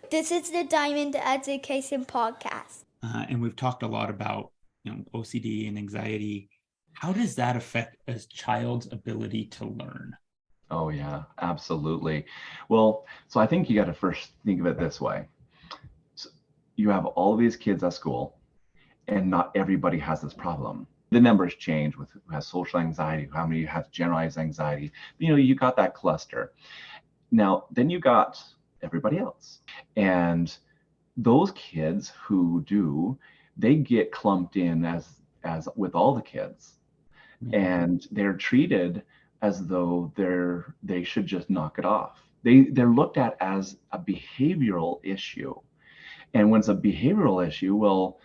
This is the Diamond Education Podcast. And we've talked a lot about OCD and anxiety. How does that affect a child's ability to learn? Oh, yeah, absolutely. Well, so I think you got to first think of it this way. So you have all of these kids at school, and not everybody has this problem. The numbers change with who has social anxiety, how many have generalized anxiety. You got that cluster. Now, then you got everybody else. And those kids who do, they get clumped in as with all the kids, and they're treated as though they should just knock it off. They're looked at as a behavioral issue. And when it's a behavioral issue, well,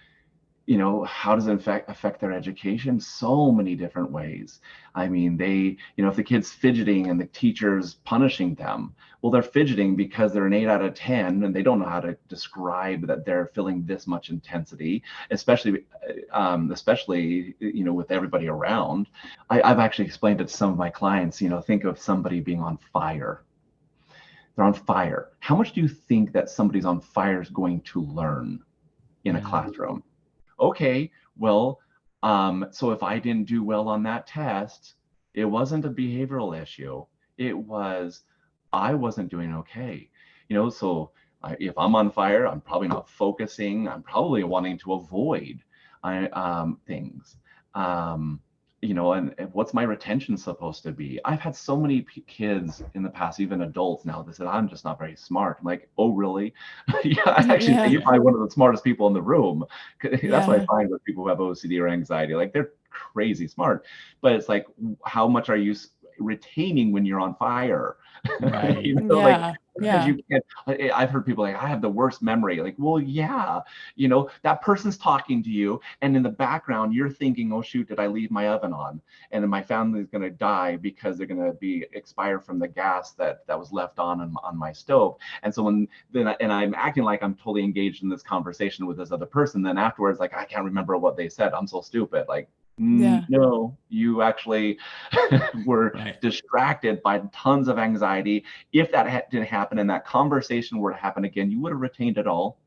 how does it affect their education? So many different ways. I mean, if the kid's fidgeting and the teacher's punishing them, well, they're fidgeting because they're an 8 out of 10 and they don't know how to describe that they're feeling this much intensity, especially with everybody around. I've actually explained it to some of my clients. Think of somebody being on fire. They're on fire. How much do you think that somebody's on fire is going to learn in a classroom? Okay, well, so if I didn't do well on that test, it wasn't a behavioral issue. It was I wasn't doing okay. If I'm on fire, I'm probably not focusing. I'm probably wanting to avoid things. And what's my retention supposed to be? I've had so many kids in the past, even adults now, that said, I'm just not very smart. I'm like, oh, really? Yeah, I actually think you're probably one of the smartest people in the room. That's what I find with people who have OCD or anxiety. Like, they're crazy smart. But it's like, how much are you retaining when you're on fire? Right. Like, because you can't. I've heard people like, I have the worst memory. Like, well, yeah, that person's talking to you, and in the background, you're thinking, oh shoot, did I leave my oven on? And then my family's gonna die because they're gonna be expire from the gas that was left on my stove. And so I'm acting like I'm totally engaged in this conversation with this other person. Then afterwards, like, I can't remember what they said. I'm so stupid. Like, no, you actually were distracted by tons of anxiety. If that didn't happen and that conversation were to happen again, you would have retained it all.